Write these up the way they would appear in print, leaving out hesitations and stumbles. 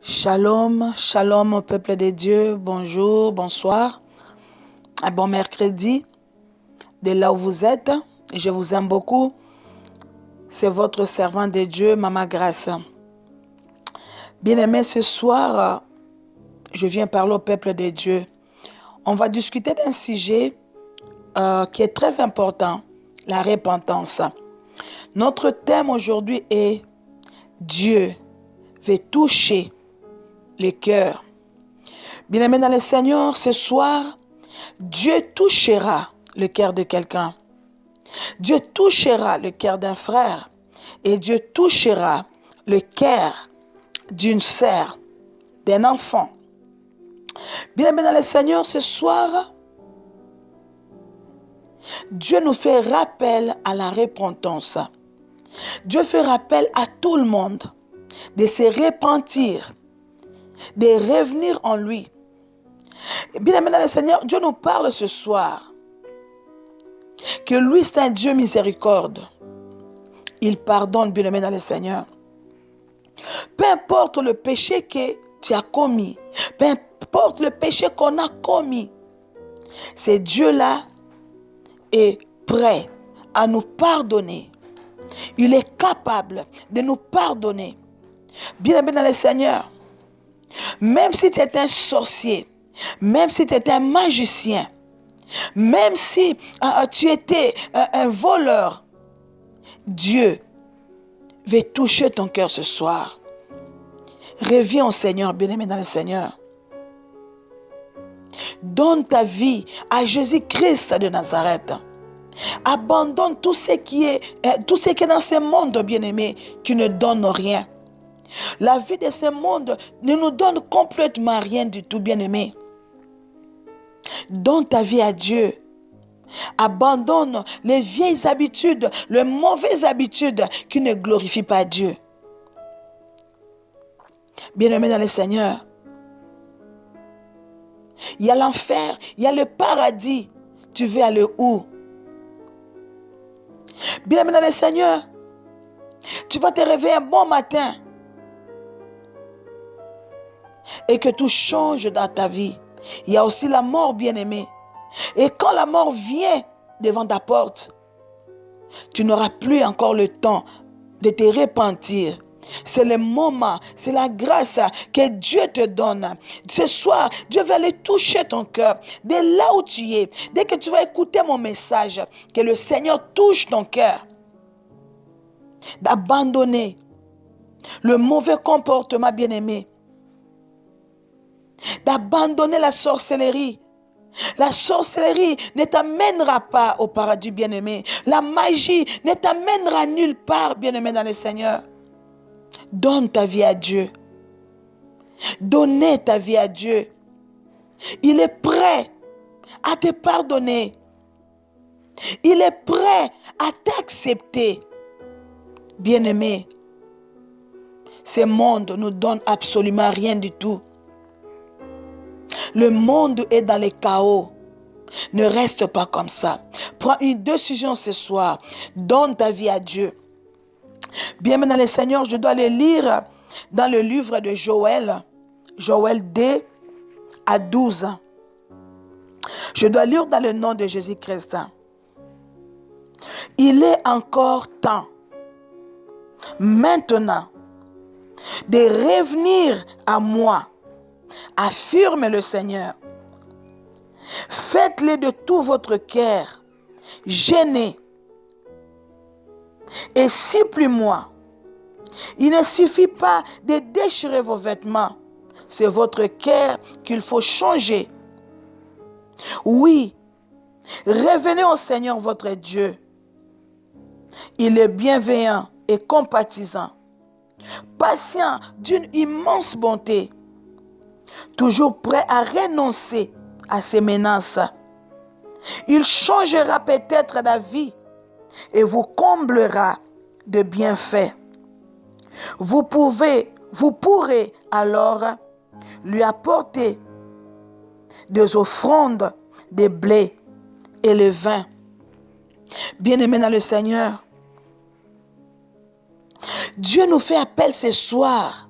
Shalom, shalom au peuple de Dieu, bonjour, bonsoir, un bon mercredi, de là où vous êtes, je vous aime beaucoup, c'est votre servant de Dieu, Maman Grâce. Bien-aimé, ce soir, je viens parler au peuple de Dieu. On va discuter d'un sujet qui est très important, la repentance. Notre thème aujourd'hui est Dieu veut toucher le cœur. Bien-aimé dans le Seigneur, ce soir, Dieu touchera le cœur de quelqu'un. Dieu touchera le cœur d'un frère et Dieu touchera le cœur d'une sœur, d'un enfant. Bien-aimé dans le Seigneur, ce soir, Dieu nous fait rappel à la repentance. Dieu fait rappel à tout le monde de se repentir, de revenir en lui. Bien-aimé dans le Seigneur, Dieu nous parle ce soir que lui, c'est un Dieu miséricorde. Il pardonne, bien-aimé dans le Seigneur. Peu importe le péché que tu as commis, peu importe le péché qu'on a commis, ce Dieu-là est prêt à nous pardonner. Il est capable de nous pardonner. Bien-aimé dans le Seigneur, même si tu es un sorcier, même si tu es un magicien, même si tu étais un voleur, Dieu veut toucher ton cœur ce soir. Reviens au Seigneur, bien-aimé dans le Seigneur. Donne ta vie à Jésus-Christ de Nazareth. Abandonne tout ce qui est dans ce monde, bien-aimé, qui ne donne rien. La vie de ce monde ne nous donne complètement rien du tout, bien-aimé. Donne ta vie à Dieu. Abandonne les vieilles habitudes, les mauvaises habitudes qui ne glorifient pas Dieu. Bien-aimé dans le Seigneur, il y a l'enfer, il y a le paradis. Tu veux aller où? Bien-aimé dans le Seigneur, tu vas te réveiller un bon matin et que tout change dans ta vie. Il y a aussi la mort, bien-aimé. Et quand la mort vient devant ta porte, tu n'auras plus encore le temps de te repentir. C'est le moment, c'est la grâce que Dieu te donne. Ce soir, Dieu va aller toucher ton cœur. Dès là où tu es, dès que tu vas écouter mon message, que le Seigneur touche ton cœur. D'abandonner le mauvais comportement, bien-aimé. D'abandonner la sorcellerie. La sorcellerie ne t'amènera pas au paradis, bien-aimé. La magie ne t'amènera nulle part, bien-aimé dans le Seigneur. Donne ta vie à Dieu. Donnez ta vie à Dieu. Il est prêt à te pardonner. Il est prêt à t'accepter. Bien-aimé, ce monde ne nous donne absolument rien du tout. Le monde est dans le chaos. Ne reste pas comme ça. Prends une décision ce soir. Donne ta vie à Dieu. Bien, maintenant, le Seigneur, je dois le lire dans le livre de Joël. Joël 2 à 12. Je dois lire dans le nom de Jésus-Christ. Il est encore temps, maintenant, de revenir à moi, affirme le Seigneur. Faites-le de tout votre cœur, gênez et supplie-moi. Il ne suffit pas de déchirer vos vêtements, c'est votre cœur qu'il faut changer. Oui, revenez au Seigneur votre Dieu. Il est bienveillant et compatissant, patient d'une immense bonté, toujours prêt à renoncer à ses menaces. Il changera peut-être la vie et vous comblera de bienfaits. Vous pourrez alors lui apporter des offrandes de blé et le vin. Bien-aimés dans le Seigneur, Dieu nous fait appel ce soir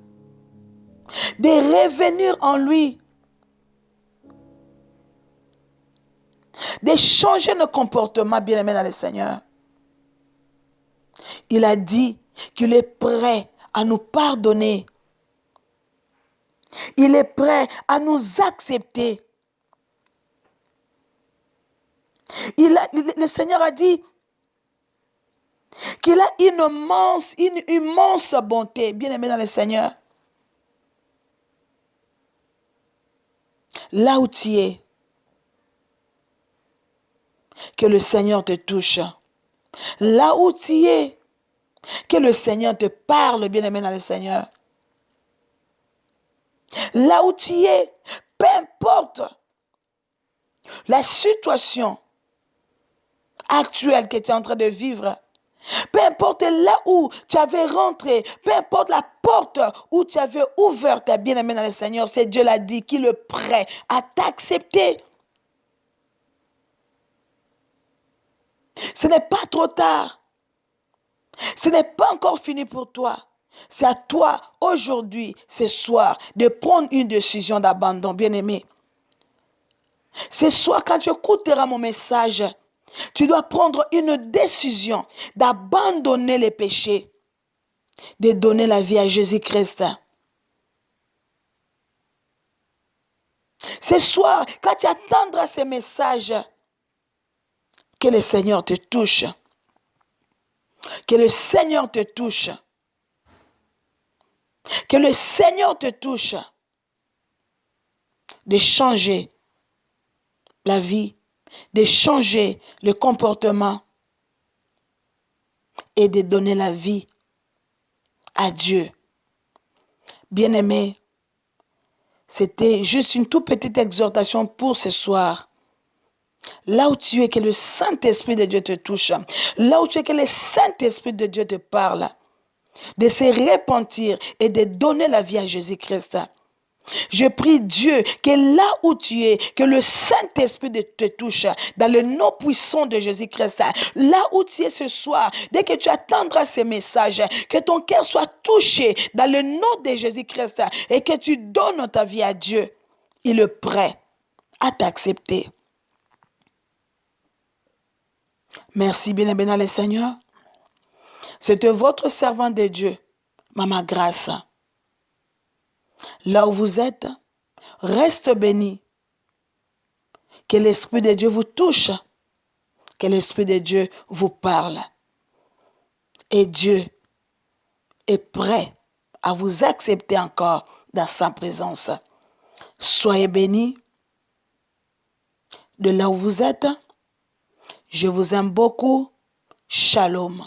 de revenir en lui, de changer nos comportements, bien-aimés dans le Seigneur. Il a dit qu'il est prêt à nous pardonner. Il est prêt à nous accepter. Le Seigneur a dit qu'il a une immense bonté, bien-aimé dans le Seigneur. Là où tu es, que le Seigneur te touche. Là où tu es, que le Seigneur te parle, bien-aimé dans le Seigneur. Là où tu es, peu importe la situation actuelle que tu es en train de vivre, peu importe là où tu avais rentré, peu importe la porte où tu avais ouvert ta bien-aimée dans le Seigneur, c'est Dieu l'a dit qu'il est prêt à t'accepter. Ce n'est pas trop tard. Ce n'est pas encore fini pour toi. C'est à toi, aujourd'hui, ce soir, de prendre une décision d'abandon, bien-aimé. Ce soir, quand tu écouteras mon message, tu dois prendre une décision d'abandonner les péchés, de donner la vie à Jésus-Christ. Ce soir, quand tu attendras ce message, que le Seigneur te touche. Que le Seigneur te touche. Que le Seigneur te touche. De changer la vie, de changer le comportement et de donner la vie à Dieu. Bien-aimé, c'était juste une toute petite exhortation pour ce soir. Là où tu es, que le Saint-Esprit de Dieu te touche. Là où tu es, que le Saint-Esprit de Dieu te parle. De se repentir et de donner la vie à Jésus-Christ. Je prie Dieu que là où tu es, que le Saint-Esprit te touche dans le nom puissant de Jésus-Christ. Là où tu es ce soir, dès que tu attendras ces messages, que ton cœur soit touché dans le nom de Jésus-Christ et que tu donnes ta vie à Dieu. Il est prêt à t'accepter. Merci, bien-aimé dans le Seigneur. C'était votre servant de Dieu, Maman Grâce. Là où vous êtes, reste béni. Que l'Esprit de Dieu vous touche. Que l'Esprit de Dieu vous parle. Et Dieu est prêt à vous accepter encore dans sa présence. Soyez bénis de là où vous êtes. Je vous aime beaucoup. Shalom.